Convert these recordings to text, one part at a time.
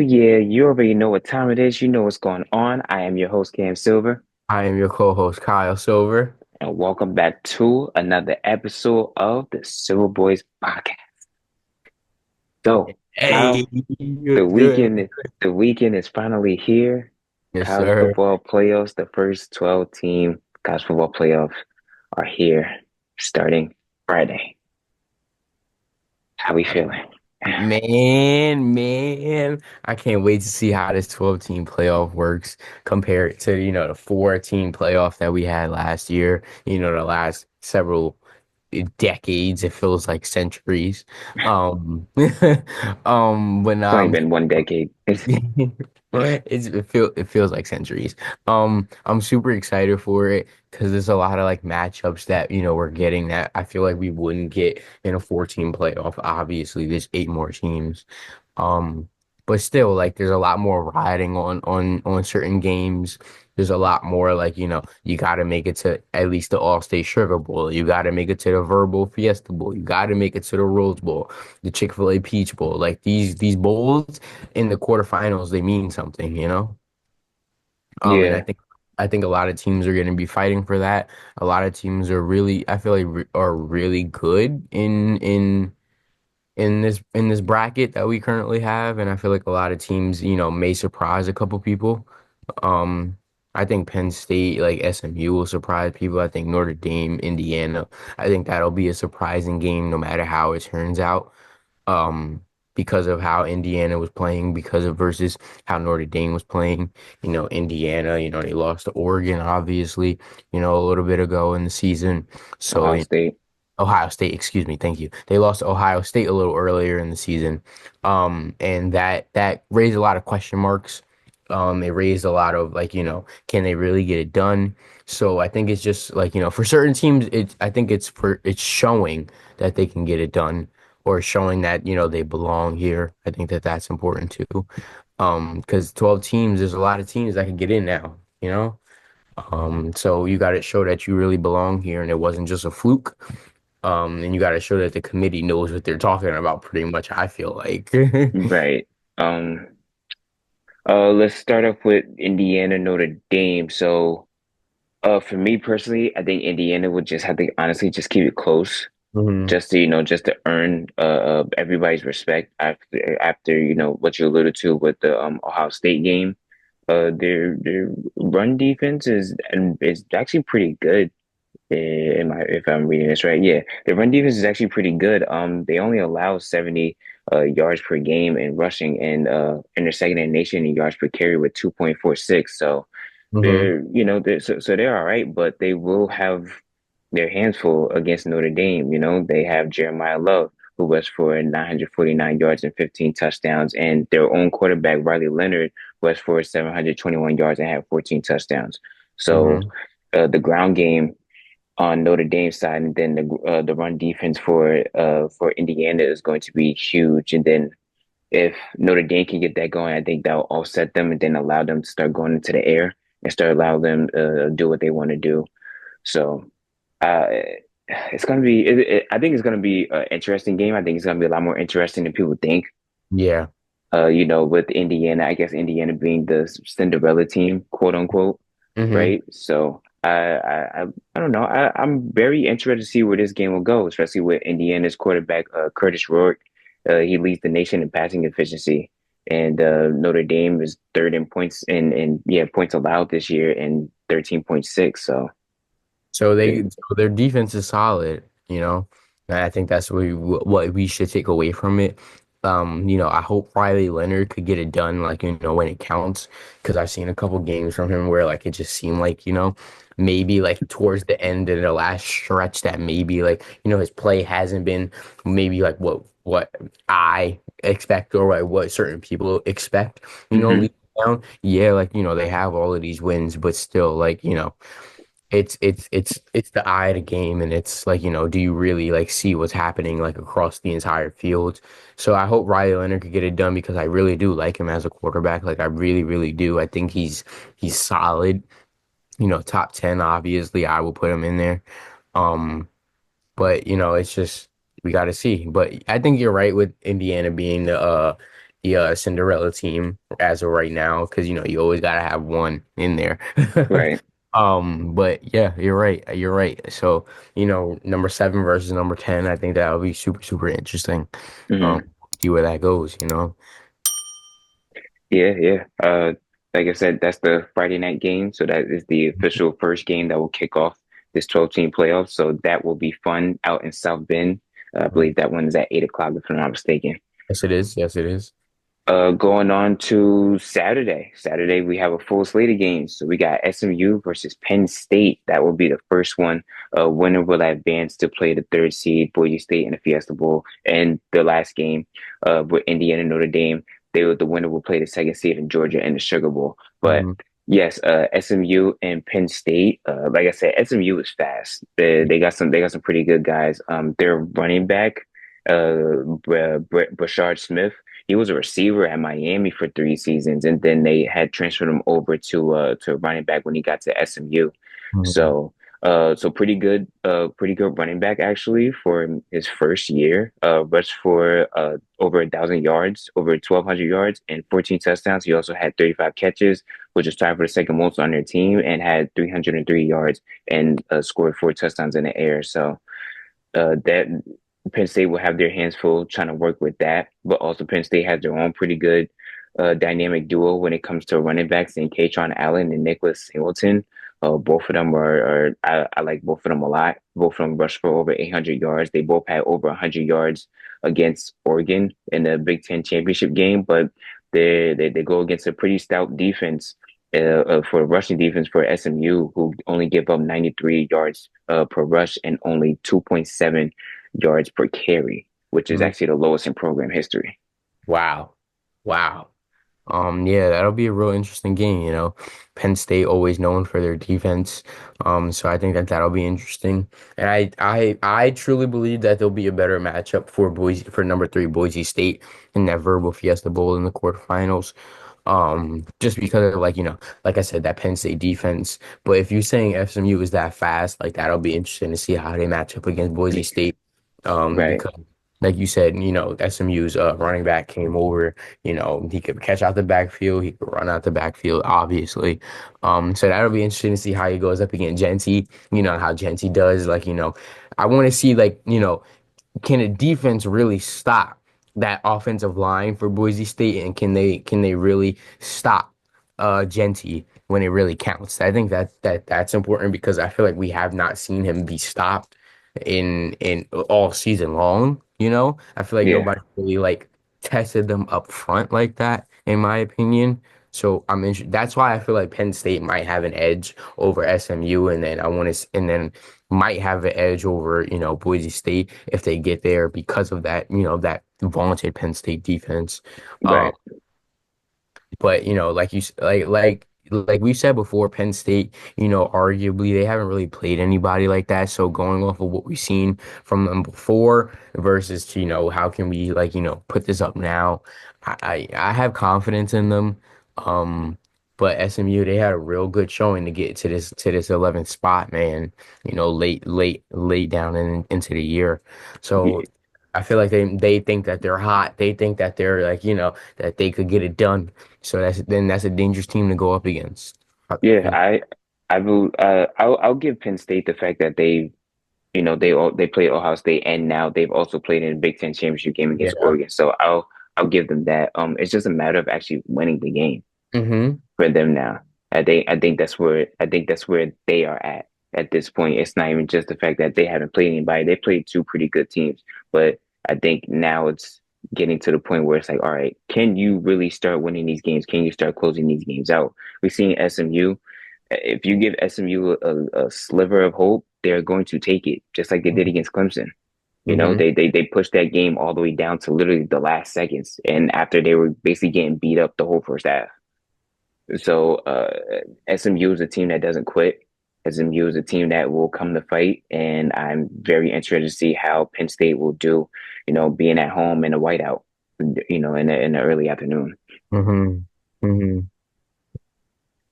yeah, you already know what time it is. You know what's going on. I am your host, Cam Silver, I am your co-host, Kyle Silver. and welcome back to another episode of the Silver Boys Podcast. So, Hey, Kyle, the good, good. weekend, the weekend is finally here. Yes, College sir. football playoffs, the first 12 team college football playoffs are here, starting Friday. How we feeling? Man, I can't wait to see how this 12-team playoff works compared to, the 4-team playoff that we had last year, the last several decades. It feels like centuries. Um, but It's now only I'm been one decade. it feels like centuries. I'm super excited for it because there's a lot of like matchups that we're getting that I feel like we wouldn't get in a 14 playoff. Obviously, there's eight more teams. Um, but still, like there's a lot more riding on certain games. There's a lot more like, you got to make it to at least the All-State Sugar Bowl. You got to make it to the Verbal Fiesta Bowl. You got to make it to the Rose Bowl, the Chick-fil-A Peach Bowl. Like these bowls in the quarterfinals, they mean something, you know? And I Yeah, think I think a lot of teams are going to be fighting for that. A lot of teams are really, I feel like, are really good in this bracket that we currently have, and I feel like a lot of teams, may surprise a couple people. Um, I think Penn State, like SMU, will surprise people. I think Notre Dame, Indiana. I think that'll be a surprising game, no matter how it turns out. Um, because of how Indiana was playing, because of versus how Notre Dame was playing. Indiana, they lost to Oregon, obviously, a little bit ago in the season. So, Ohio State. Ohio State, excuse me, thank you. They lost to Ohio State a little earlier in the season. And that raised a lot of question marks. It raised a lot of like, can they really get it done? So I think it's just like, for certain teams, I think it's showing that they can get it done or showing that, they belong here. I think that that's important too. Because 12 teams, there's a lot of teams that can get in now, you know? So you got to show that you really belong here and it wasn't just a fluke. And you got to show that the committee knows what they're talking about pretty much, I feel like. Right. Um, let's start off with Indiana, Notre Dame. So, for me personally, I think Indiana would just have to honestly just keep it close, hmm just to just to earn everybody's respect after what you alluded to with the Ohio State game. Their run defense is actually pretty good. If I'm reading this right, yeah, the run defense is actually pretty good. They only allow 70 yards per game in rushing, and they're second in nation in yards per carry with 2.46. So hmm they're they're all right, but they will have their hands full against Notre Dame. They have Jeremiah Love, who rushed for 949 yards and 15 touchdowns, and their own quarterback, Riley Leonard, rushed for 721 yards and had 14 touchdowns. So hmm the ground game on Notre Dame's side, and then the run defense for Indiana is going to be huge. And then if Notre Dame can get that going, I think that will offset them and then allow them to start going into the air and start allow them do what they want to do. So uh, it's gonna be. I think it's gonna be an interesting game. I think it's gonna be a lot more interesting than people think. Yeah. With Indiana, I guess Indiana being the Cinderella team, quote unquote, hmm right? So I don't know. I'm very interested to see where this game will go, especially with Indiana's quarterback Curtis Rourke. He leads the nation in passing efficiency, and Notre Dame is third in points and yeah points allowed this year and 13.6. So So their defense is solid, and I think that's what we should take away from it. I hope Riley Leonard could get it done, like, when it counts, because I've seen a couple games from him where, like, it just seemed like, maybe, like, towards the end of the last stretch that maybe, like, his play hasn't been maybe, like, what I expect or like, what certain people expect, hmm leading down. Yeah, like, they have all of these wins, but still, like, it's the eye of the game, and it's like, do you really like see what's happening like across the entire field? So I hope Riley Leonard could get it done because I really do like him as a quarterback. Like I really, really do. I think he's solid. Top 10, obviously, I will put him in there. Um, but it's just we got to see. But I think you're right with Indiana being the the Cinderella team as of right now because you know you always gotta have one in there. Right. But yeah, you're right. You're right. So you know, number 7 versus number 10, I think that would be super super interesting. Um, Hmm. see where that goes. You know. Yeah, yeah. Like I said, that's the Friday night game. So that is the official first game that will kick off this 12-team playoff. So that will be fun out in South Bend. I believe that one is at 8 o'clock, if I'm not mistaken. Yes, it is. Yes, it is. Going on to Saturday. Saturday, we have a full slate of games. So we got SMU versus Penn State. That will be the first one. Winner will advance to play the third seed, Boise State, in the Fiesta Bowl. And the last game, with Indiana Notre Dame, the winner will play the second seed in Georgia in the Sugar Bowl. But Hmm. yes, SMU and Penn State. Like I said, SMU is fast. They got some pretty good guys. Their running back, Brashard Smith. He was a receiver at Miami for 3 seasons, and then they had transferred him over to running back when he got to SMU. Hmm. So so pretty good running back actually for his first year. Rushed for over 1,000 yards, over 1,200 yards, and 14 touchdowns. He also had 35 catches, which is tied for the second most on their team, and had 303 yards and scored 4 touchdowns in the air. So that Penn State will have their hands full trying to work with that, but also Penn State has their own pretty good dynamic duo when it comes to running backs in Katron Allen and Nicholas Singleton. Both of them I like both of them a lot. Both of them rushed for over 800 yards. They both had over 100 yards against Oregon in the Big Ten championship game, but they go against a pretty stout defense for rushing defense for SMU, who only give up 93 yards per rush and only 2.7 yards per carry, which is Hmm. actually the lowest in program history. Wow. Wow. Yeah, that'll be a real interesting game, you know. Penn State always known for their defense. So I think that that'll be interesting. And I truly believe that there'll be a better matchup for Boise for number 3 Boise State in that Verbal Fiesta Bowl in the quarterfinals. Just because of like, you know, like I said, that Penn State defense. But if you're saying SMU is that fast, like that'll be interesting to see how they match up against Boise State. Right, Because like you said, you know, SMU's running back came over. You know, he could catch out the backfield. He could run out the backfield, obviously. So that'll be interesting to see how he goes up against Genty. You know, how Genty does. Like, you know, I want to see, like, you know, can a defense really stop that offensive line for Boise State, and can they really stop Genty when it really counts? I think that's important because I feel like we have not seen him be stopped in all season long. You know, I feel like yeah, nobody really like tested them up front like that, in my opinion. So I'm interested. That's why I feel like Penn State might have an edge over SMU, and then and then might have an edge over, you know, Boise State if they get there because of that, you know, that vaunted Penn State defense. Um, right, but you know, like like we said before, Penn State, you know, arguably they haven't really played anybody like that. So going off of what we've seen from them before versus, you know, how can we like, you know, put this up now? I have confidence in them. Um, but SMU, they had a real good showing to get to this 11th spot, man. You know, late down into the year. So I feel like they think that they're hot. They think that they're like, you know, that they could get it done. So that's a dangerous team to go up against. yeah. You I will. I'll give Penn State the fact that they played Ohio State, and now they've also played in a Big Ten championship game know? against Yeah. Oregon. So I'll give them that. It's just a matter of actually winning the game Mm-hmm. for them now. I think that's where they are at this point. It's not even just the fact that they haven't played anybody. They played two pretty good teams, but I think now it's getting to the point where it's like, all right, can you really start winning these games? Can you start closing these games out? We've seen SMU. If you give SMU a sliver of hope, they're going to take it, just like they did against Clemson. You know, Mm-hmm. they pushed that game all the way down to literally the last seconds, and after they were basically getting beat up the whole first half. So SMU is a team that doesn't quit. SMU is a team that will come to fight, and I'm very interested to see how Penn State will do. You know, being at home in a whiteout. You know, in the early afternoon. Mm-hmm. Mm-hmm.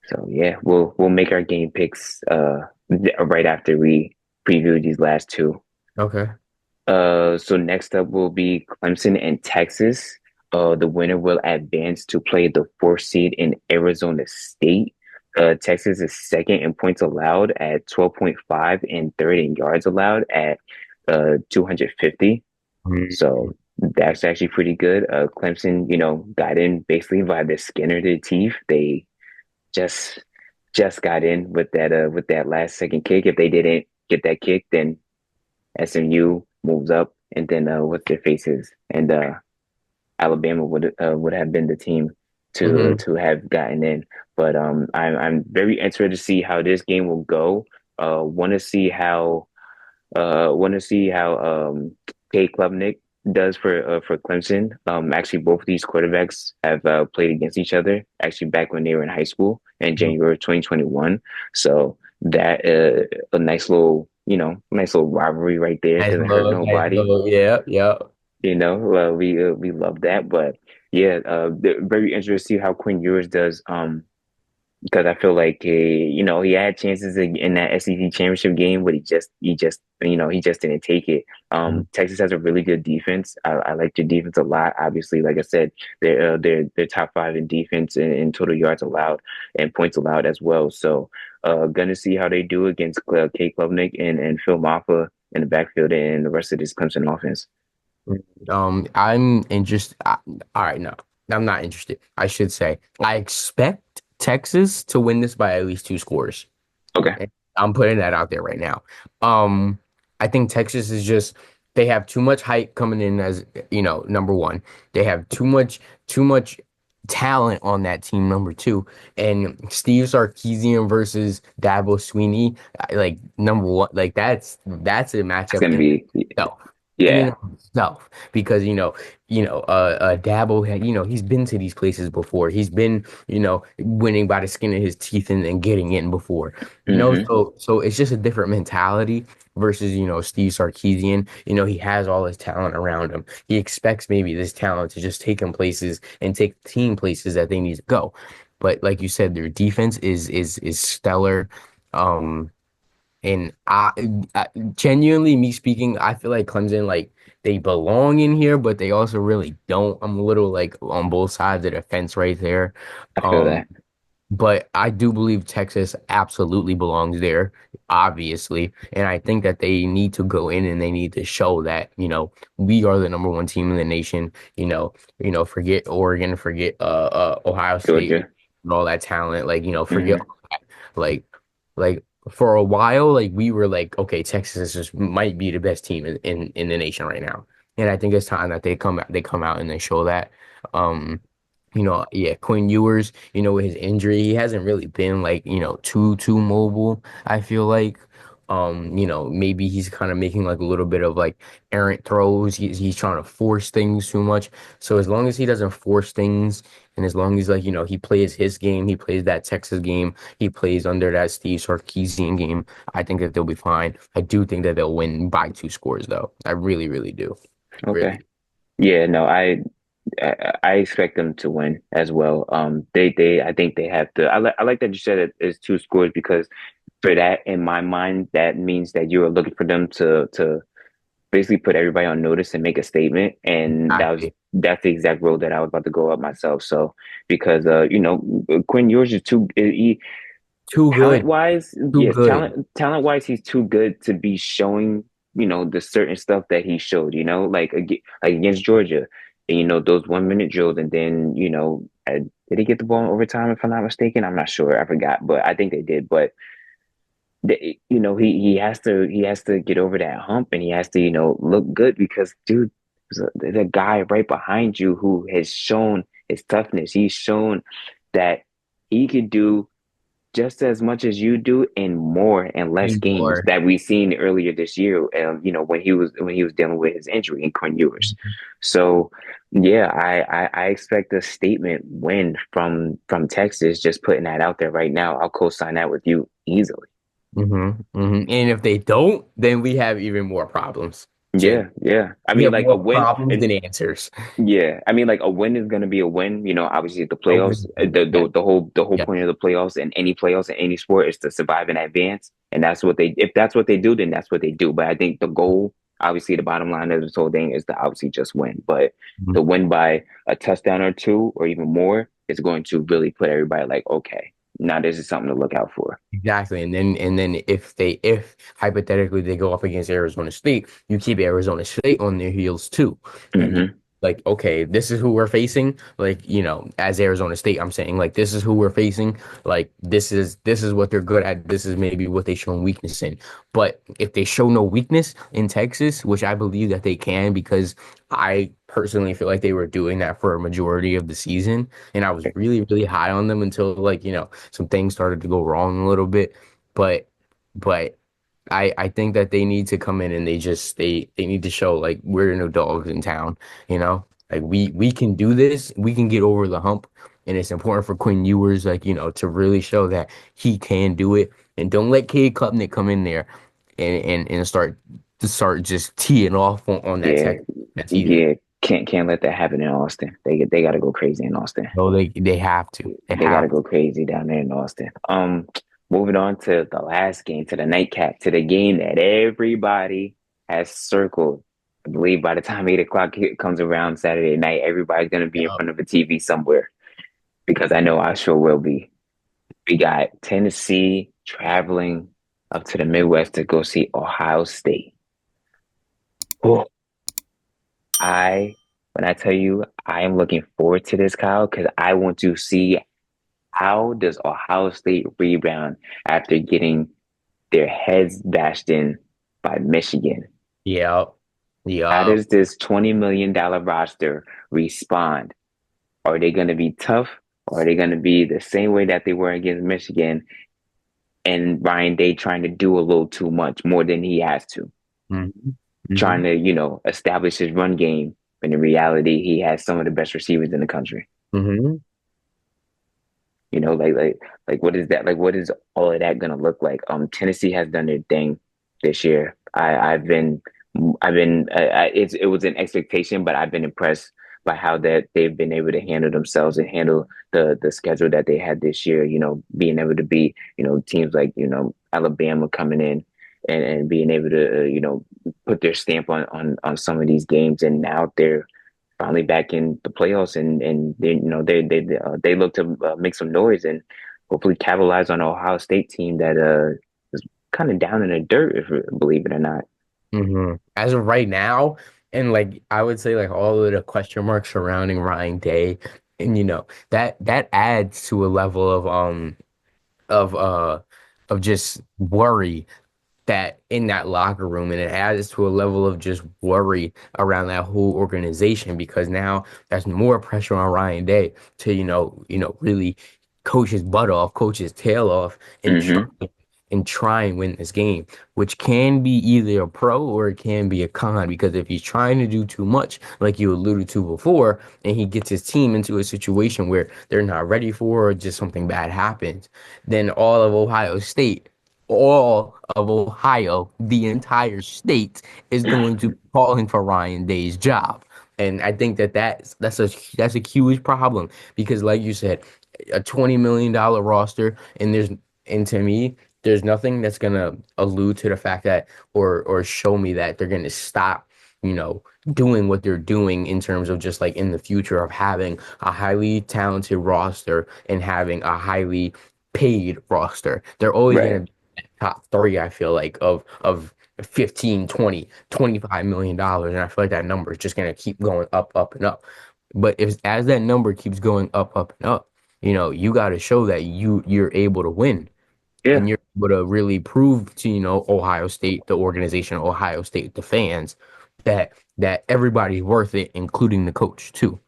So yeah, we'll make our game picks right after we preview these last two. Okay. So next up will be Clemson and Texas. The winner will advance to play the fourth seed in Arizona State. Texas is second in points allowed at 12.5 and third in yards allowed at 250. Mhm. So that's actually pretty good. Clemson, got in basically by the skin of their teeth. They just just got in with that last second kick. If they didn't get that kick, then SMU moves up, and then what's their faces, and Alabama would have been the team Mhm. to have gotten in. But I'm very interested to see how this game will go. Want to see how Kay Klubnik does for Clemson. Actually, both of these quarterbacks have played against each other. Actually, back when they were in high school in January of 2021. So that a nice little rivalry right there. Doesn't hurt Nice nobody. little, yeah, yeah. We love that. But yeah, very interested to see how Quinn Ewers does. Because I feel like he had chances in that SEC championship game, but he just didn't take it. Mhm. Texas has a really good defense. I like their defense a lot. Obviously, like I said, they're top five in defense in total yards allowed and points allowed as well. So, gonna see how they do against Kate Klubnik and Phil Maffa in the backfield and the rest of this Clemson offense. I'm interested. All right, no, I'm not interested. I should say I expect Texas to win this by at least 2 scores. Okay, And I'm putting that out there right now. Um, I think Texas is just they have too much hype coming in as number one. They have too much talent on that team, number two. And Steve Sarkisian versus Dabo Sweeney, like number one, like that's a it's matchup gonna in be itself. In and yeah. of itself, because Dabo had, he's been to these places before. He's been, winning by the skin of his teeth and getting in before. Hmm. So it's just a different mentality versus, Steve Sarkisian. He has all his talent around him. He expects maybe this talent to just take him places and take the team places that they need to go. But like you said, their defense is stellar. Um, and I genuinely, me speaking, I feel like Clemson, like they belong in here, but they also really don't. I'm a little like on both sides of the fence right there. I feel Um, that. but I do believe Texas absolutely belongs there, obviously. And I think that they need to go in and they need to show that, we are the number one team in the nation. Forget Oregon, forget Ohio State Georgia. and all that talent. Like, forget Hmm. all that. Like for a while, like we were like, okay, Texas just might be the best team in the nation right now. And I think it's time that they come out and they show that. Um, yeah, Quinn Ewers, with his injury, he hasn't really been like, too mobile, I feel like. Maybe he's kind of making like a little bit of like errant throws. He's trying to force things too much. So as long as he doesn't force things and as long as like, he plays his game, he plays that Texas game, he plays under that Steve Sarkisian game, I think that they'll be fine. I do think that they'll win by 2 scores though. I really, really do. Okay. Really. Yeah, no, I expect them to win as well. I think they have to. I like that you said it's 2 scores because for that in my mind that means that you are looking for them to basically put everybody on notice and make a statement, and Exactly. that's the exact road that I was about to go up myself. So because Quinn Ewers is too Too talent good. wise, Too yeah, good. talent wise, he's too good to be showing, the certain stuff that he showed, like against Georgia, and those 1 minute drills, and then did he get the ball in overtime? If I'm not mistaken, I'm not sure. I forgot, but I think they did. But he has to get over that hump, and he has to look good because dude, there's a guy right behind you who has shown his toughness. He's shown that he could do just as much as you do and more in less games Anymore. that we've seen earlier this year. When he was dealing with his injury in Quinn Ewers. So yeah, I expect a statement win from Texas. Just putting that out there right now. I'll co-sign that with you easily. And if they don't, then we have even more problems. Jen, Yeah, yeah. I we mean, have like a more win. problems than answers. Yeah, I mean, like a win is going to be a win. Obviously the A playoffs, win. Yeah. the whole Yeah. point of the playoffs and any playoffs in any sport is to survive and advance. And if that's what they do, then that's what they do. But I think the goal obviously the bottom line of this whole thing is to obviously just win, but Mhm. to win by a touchdown or two or even more is going to really put everybody like, okay, now this is something to look out for. Exactly. And then if hypothetically they go up against Arizona State, you keep Arizona State on their heels too. And you Hmm. like, okay, this is who we're facing. Like, as Arizona State, I'm saying like this is who we're facing. Like this is what they're good at. This is maybe what they show weakness in. But if they show no weakness in Texas, which I believe that they can because I personally feel like they were doing that for a majority of the season. And I was really, really high on them until like, some things started to go wrong a little bit. But but I think that they need to come in and they need to show like we're no dogs in town, you know? Like we can do this, we can get over the hump. And it's important for Quinn Ewers, like, to really show that he can do it. And don't let Cade Klubnik come in there and start just teeing off on that Yeah, tech that's either. yeah, can't let that happen in Austin. They got to go crazy in Austin. No, they have to. They They got to have go crazy down there in Austin. Moving on to the last game, to the nightcap, to the game that everybody has circled. I believe by the time 8 o'clock comes around Saturday night, everybody's gonna be in to. front of a TV somewhere because I know I sure will be. We got Tennessee traveling up to the Midwest to go see Ohio State. Oh, I when I tell you I am looking forward to this, Kyle, because I want to see how does Ohio State rebound after getting their heads bashed in by Michigan? Yeah. How Yeah. does this $20 million roster respond? Are they going to be tough? Or are they going to be the same way that they were against Michigan and Ryan Day trying to do a little too much, more than he has to, Hmm. trying Hmm. to, establish his run game, when in reality, he has some of the best receivers in the country. Hmm. You know, like what is that? Like what is all of that gonna look like? Tennessee has done their thing this year. It was an expectation, but I've been impressed by how that they've been able to handle themselves and handle the schedule that they had this year. Being able to be, teams like, Alabama coming in and being able to, put their stamp on some of these games, and now they're finally back in the playoffs, and they look to make some noise and hopefully capitalize on an Ohio State team that is kind of down in the dirt, if believe it or not. As of right now, and like I would say, like all of the question marks surrounding Ryan Day, and that adds to a level of uh of just worry that in that locker room, and it adds to a level of just worry around that whole organization because now there's more pressure on Ryan Day to really coach his butt off, coach his tail off, and try Hmm. and win this game, which can be either a pro or it can be a con because if he's trying to do too much, like you alluded to before, and he gets his team into a situation where they're not ready for or just something bad happens, then all of Ohio, the entire state is going to be calling for Ryan Day's job. And I think that that's a huge problem because, like you said, a $20 million roster, and to me, there's nothing that's gonna allude to the fact that or show me that they're gonna stop, doing what they're doing in terms of just like in the future of having a highly talented roster and having a highly paid roster. They're always Right. gonna be top three, I feel like, of 15, 20, $25 million. And I feel like that number is just gonna keep going up, up, and up. But if as that number keeps going up, up, and up, you got to show that you're able to win Yeah. and you're able to really prove to, Ohio State, the organization, Ohio State, the fans, that everybody's worth it, including the coach too.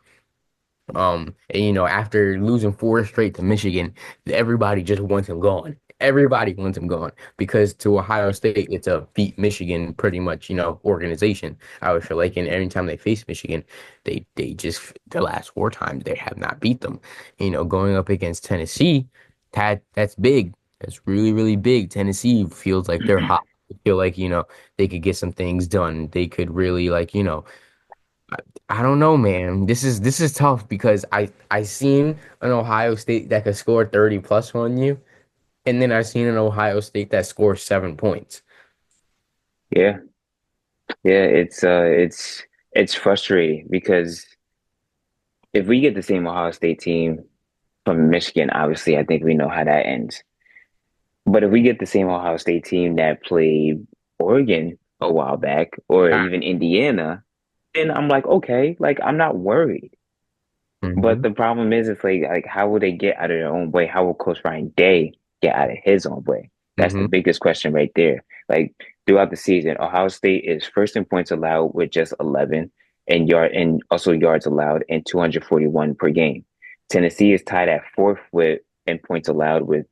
And, after losing four straight to Michigan, everybody just wants him gone. Everybody wants him gone because to Ohio State, it's a beat Michigan pretty much, organization. I would feel like, and every time they face Michigan, they just the last four times they have not beat them. Going up against Tennessee, that's big. That's really, really big. Tennessee feels like they're hot. They feel like, they could get some things done. They could really like, I don't know, man. This is tough because I seen an Ohio State that could score 30 plus on you, and then I seen an Ohio State that scores 7 points. Yeah. Yeah, it's frustrating because if we get the same Ohio State team from Michigan, obviously I think we know how that ends. But if we get the same Ohio State team that played Oregon a while back, or even Indiana, then I'm like, okay, like I'm not worried. But Mm-hmm. the problem is, it's like how will they get out of their own way? How will Coach Ryan Day get out of his own way? That's the Mm-hmm. biggest question right there. Like throughout the season, Ohio State is first in points allowed with just 11 and also yards allowed and 241 per game. Tennessee is tied at fourth with in points allowed with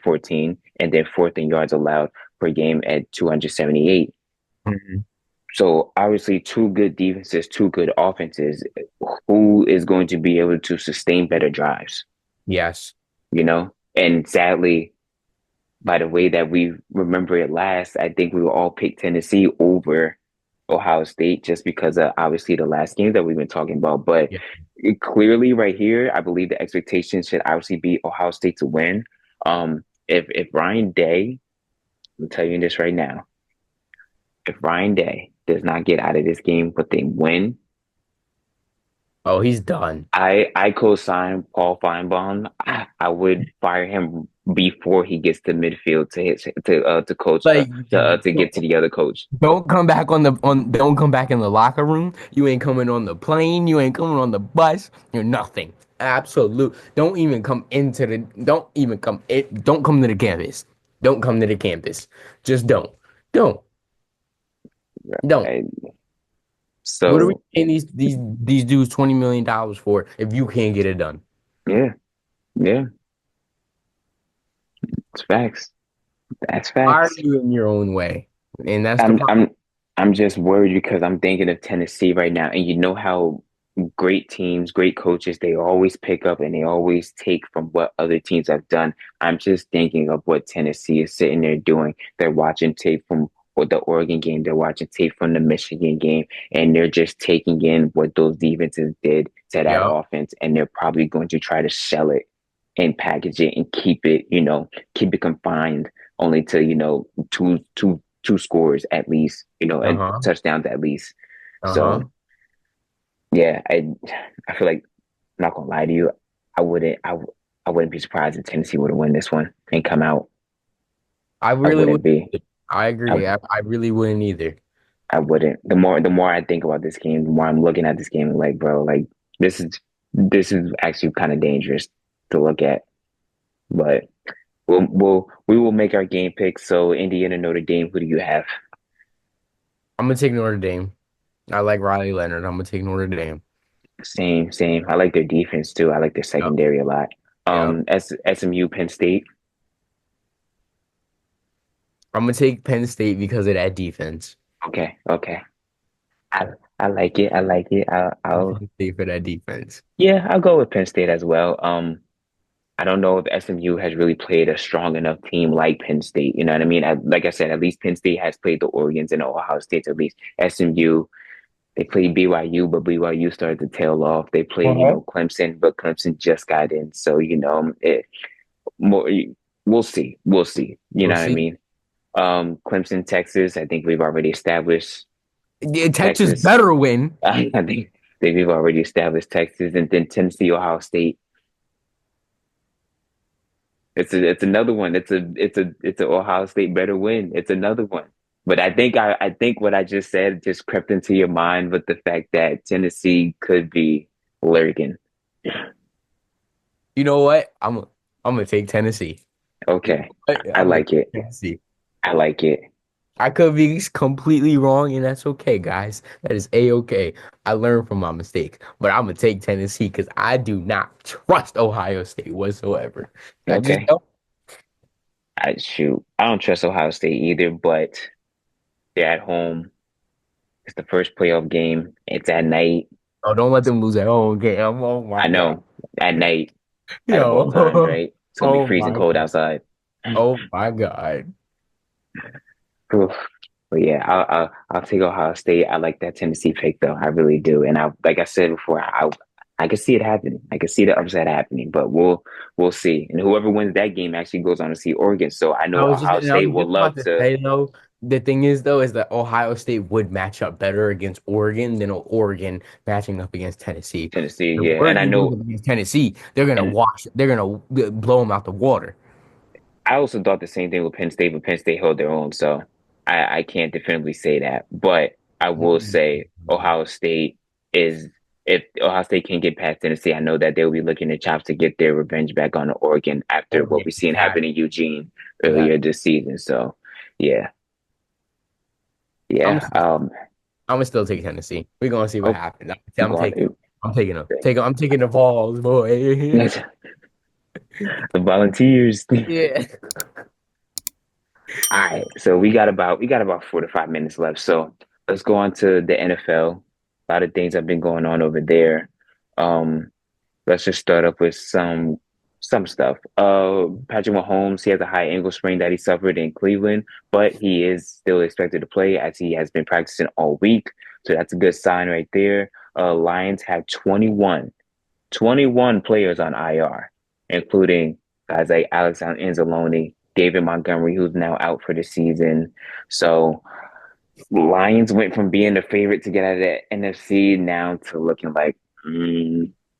14 and then fourth in yards allowed per game at 278. Hmm. So obviously, two good defenses, two good offenses. Who is going to be able to sustain better drives? Yes. You know, and sadly, by the way that we remember it last, I think we will all pick Tennessee over Ohio State just because of obviously the last game that we've been talking about. But Yeah. clearly, right here, I believe the expectation should obviously be Ohio State to win. If Ryan Day, I'm telling you this right now, if Ryan Day does not get out of this game, but they win, Oh, he's done. I co-sign Paul Feinbaum. I would fire him before he gets to midfield to coach Like, to get to the other coach. don't come back on don't come back in the locker room. You ain't coming on the plane. You ain't coming on the bus. You're nothing. Absolute. Don't even come into the don't even come it don't come to the campus. Don't come to the campus. Just don't. Don't. Don't. Right? What are we So paying these dudes $20 million for if you can't get it done? yeah, yeah, it's facts. That's Why are facts. you in your own way? And that's the I'm problem. I'm I'm just worried because I'm thinking of Tennessee right now, and you know how great teams, great coaches, they always pick up and they always take from what other teams have done. I'm just thinking of what Tennessee is sitting there doing. They're watching tape from what the Oregon game, they're watching tape from the Michigan game, and they're just taking in what those defenses did to that Yep. offense, and they're probably going to try to sell it and package it and keep it, keep it confined only to, two scores at least, and Uh-huh. touchdowns at least. Uh-huh. So yeah, I feel like I'm not gonna lie to you. I wouldn't I I wouldn't be surprised if Tennessee would have won this one and come out. I I really wouldn't would. be. I I agree. I really wouldn't either. I wouldn't. The more I think about this game, the more I'm looking at this game, like bro, like this is this is actually kind of dangerous to look at. But we will make our game picks. So Indiana, Notre Dame, who do you have? I'm gonna take Notre Dame. I like Riley Leonard. I'm gonna take Notre Dame. Same, same. I like their defense too. I like their Yep. secondary a lot. Yep. SMU, Penn State. I'm gonna take Penn State because of that defense. Okay, okay. I I like it. I like it. I'll Penn State for that defense. Yeah, I'll go with Penn State as well. I don't know if SMU has really played a strong enough team like Penn State. You know what I mean? Like I said, at least Penn State has played the Oregons and the Ohio States. At least SMU, they played BYU, but BYU started to tail off. They played, Uh-huh. Clemson, but Clemson just got in. So more. We'll see. We'll see. You We'll know what I see. mean? Clemson, Texas. I think we've already established Yeah, Texas Texas. better win. I think we've already established Texas, and then Tennessee, Ohio State. It's another one. It's a Ohio State better win. It's another one. But I think what I just said just crept into your mind with the fact that Tennessee could be lurking. You know what? I'm gonna take Tennessee. You Okay. know what? I I'm gonna like it. take Tennessee. I like it. I could be completely wrong, and that's okay, guys. That is a-okay. I learned from my mistakes, but I'm gonna take Tennessee because I do not trust Ohio State whatsoever. I just Okay. don't. I don't trust Ohio State either, but they're at home. It's the first playoff game. It's at night. Oh, don't let them lose at home game. Oh my I God. know. At night, out of all times, Yo. right? It's gonna be Oh freezing my cold God. outside. Oh my God. Oof. But yeah, I'll take Ohio State. I like that Tennessee pick though. I really do. And like I said before, I can see it happening. I can see the upset happening, but we'll see. And whoever wins that game actually goes on to see Oregon. So I know Ohio I State was will just about love to to. say though. the thing is though is that Ohio State would match up better against Oregon than Oregon matching up against Tennessee. Tennessee, If yeah, and I Oregon goes know, up against Tennessee, they're gonna and wash, they're gonna blow them out the water. I also thought the same thing with Penn State, but Penn State held their own, so I can't definitively say that. But I will say Ohio State is if Ohio State can get past Tennessee, I know that they'll be looking at chops to get their revenge back on Oregon after what Oregon, we seen happen exactly, in Eugene earlier exactly. this season. So yeah, I'm yeah. gonna, I'm gonna still take Tennessee. We're gonna see what Oh, happens. I'm I'm going taking them. I'm taking them. to Take 'em. I'm taking the balls, boy. the Volunteers. Yeah. All right, so we got about 4 to 5 minutes left. So let's go on to the NFL. A lot of things have been going on over there. Um, let's just start up with some stuff. Patrick Mahomes, he has a high ankle sprain that he suffered in Cleveland, but he is still expected to play as he has been practicing all week. So that's a good sign right there. Lions have 21 players on IR, including guys like Alex Anzalone, David Montgomery, who's now out for the season. So Lions went from being the favorite to get out of the NFC now to looking like,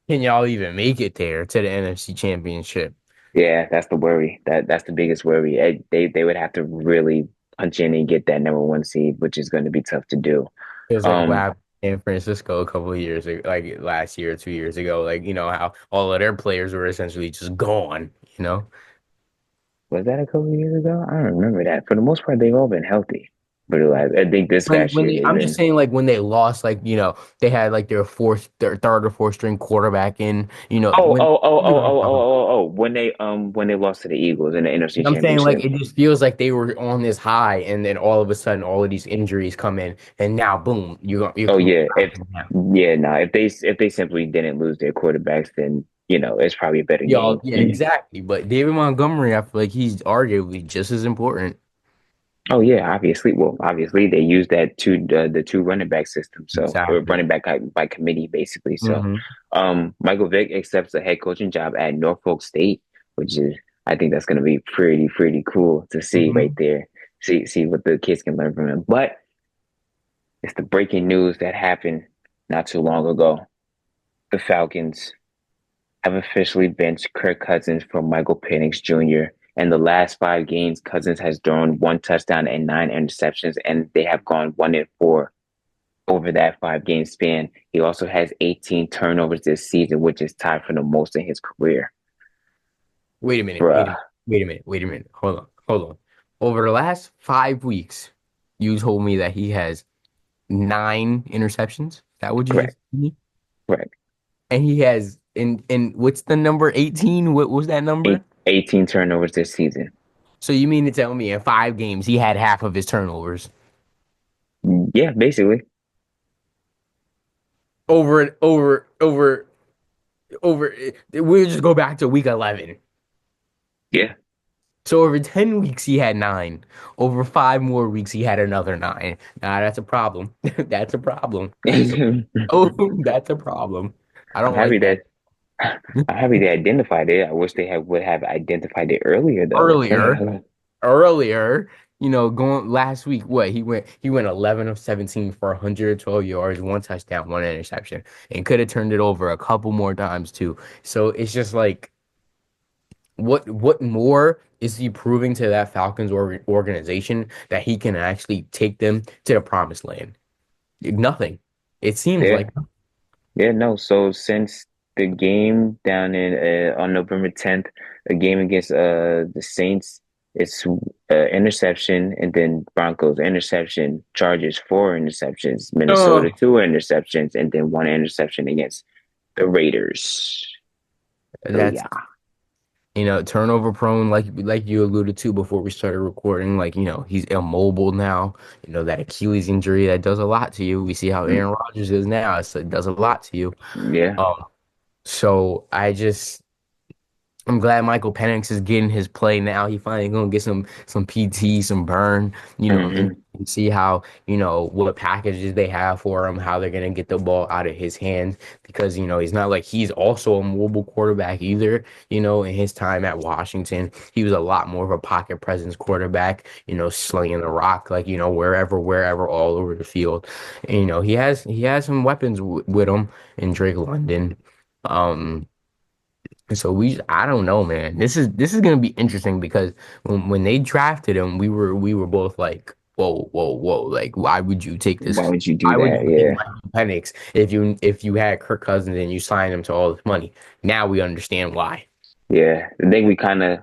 Can y'all even make it there to the NFC Championship? yeah, that's the worry. That's the biggest worry. They would have to really punch in and get that number one seed, which is going to be tough to do. It was like what Um, happened in San Francisco a couple of years ago, like last year or 2 years ago. Like, how all of their players were essentially just gone, you know? was that a couple of years ago? I don't remember that. For the most part, they've all been healthy, but I think this past When year they, they've I'm just been. saying, like when they lost, like they had like their third or fourth string quarterback in, Oh, when oh, oh, you oh, know what I'm oh, oh, talking about. oh, oh. When they lost to the Eagles in the NFC I'm saying like Championship. it just feels like they were on this high, and then all of a sudden, all of these injuries come in, and now boom, you're Oh coming yeah, if down. yeah, no, if they simply didn't lose their quarterbacks, then it's probably a better Y'all, game. yeah, exactly. But David Montgomery, I feel like he's arguably just as important. Oh yeah, obviously. Well, obviously they use that the two running back system, so or Exactly. running back by committee basically. So, Hmm. Michael Vick accepts a head coaching job at Norfolk State, which is I think that's going to be pretty cool to see right Hmm. there. See what the kids can learn from him. But it's the breaking news that happened not too long ago. The Falcons have officially benched Kirk Cousins for Michael Penix Jr. In the last 5 games, Cousins has thrown 1 touchdown and 9 interceptions, and they have gone 1-4 over that 5 game span. He also has 18 turnovers this season, which is tied for the most in his career. Wait a minute. Wait a Bruh. minute. Wait a minute. Wait a minute. Hold on. Hold on. Over the last 5 weeks, you told me that he has 9 interceptions. Is that what you just Correct. told me? Correct. And he has in what's the number 18? What was that number? 18 turnovers this season. So you mean to tell me in 5 games he had half of his turnovers Yeah, basically. over we'll just go back to week 11. Yeah. So over 10 weeks he had 9. Over 5 more weeks he had another 9. Nah, that's a problem. That's a problem. I'm Oh, that's a problem. I don't happy like that. that I'm happy they identified it. I wish they would have identified it earlier though. Earlier, earlier, going last week, what he went 11 of 17 for 112 yards, 1 touchdown, 1 interception, and could have turned it over a couple more times too. So it's just like what more is he proving to that Falcons organization that he can actually take them to the promised land? Nothing. It seems Yeah. like Yeah, no. So since the game down in on November 10th, a game against the Saints, it's interception and then Broncos interception, Chargers 4 interceptions, Minnesota oh, 2 interceptions, and then 1 interception against the Raiders. So that's yeah, turnover prone, like you alluded to before we started recording. Like he's immobile now. That Achilles injury that does a lot to you. We see how Mm, Aaron Rodgers is now. So it does a lot to you. yeah, Um, so I'm glad Michael Penix is getting his play now. He finally gonna get some PT, some burn, Hmm. and see how, what packages they have for him, how they're gonna get the ball out of his hands because, he's not like he's also a mobile quarterback either. In his time at Washington, he was a lot more of a pocket presence quarterback, slinging the rock like, wherever, all over the field. And, he has some weapons with him in Drake London. Um, so I don't know, man. This is gonna be interesting because when they drafted him, we were both like, whoa, whoa, whoa. Like, why would you take Why this? would you do Why would that? you take Yeah. Michael Penix if you had Kirk Cousins and you signed him to all this money? Now we understand why. Yeah. I think we kind of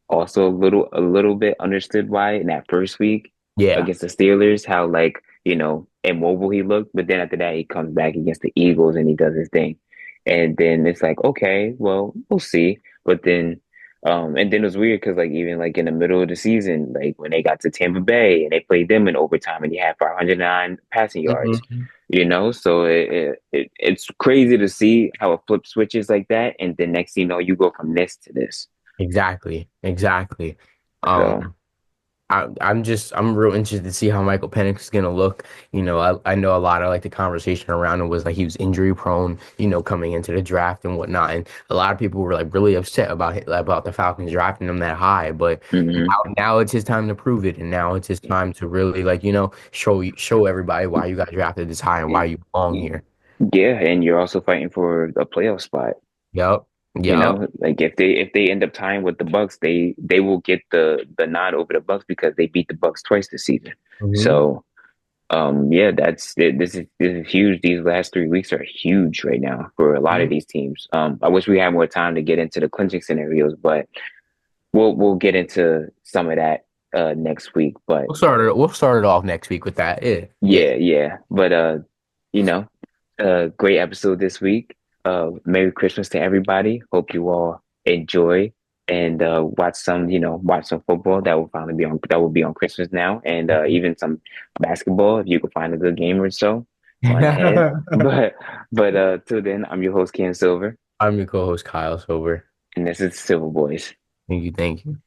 also a little bit understood why in that first week Yeah. against the Steelers, how like, immobile he looked, but then after that he comes back against the Eagles and he does his thing. And then it's like, okay, well, we'll see. But then and then it was weird because like even like in the middle of the season, like when they got to Tampa Bay and they played them in overtime and he had 509 passing yards. Mhm. So it's crazy to see how a flip switches like that, and then next thing you know, you go from this to this. Exactly. Exactly. So, Um, I'm real interested to see how Michael Penix is gonna look. I know a lot of like the conversation around him was like he was injury prone, coming into the draft and whatnot. And a lot of people were like really upset about the Falcons drafting him that high. But hmm now it's his time to prove it, and now it's his time to really like show everybody why you got drafted this high and why you belong here. yeah, and you're also fighting for a playoff spot. Yep. Yep. Like if they end up tying with the Bucks, they will get the nod over the Bucks because they beat the Bucks twice this season. Hmm. So, yeah, this is huge. These last 3 weeks are huge right now for a lot of these teams. I wish we had more time to get into the clinching scenarios, but we'll get into some of that next week. But We'll start it off next week with that. Yeah. Yeah. yeah, yeah. But you know, great episode this week. Merry Christmas to everybody. Hope you all enjoy and watch some football that will be on Christmas now, and even some basketball if you can find a good game or so. Fun ahead. But till then, I'm your host Ken Silver, I'm your co-host Kyle Sober. and this is Silver Boys. Thank you. Thank you.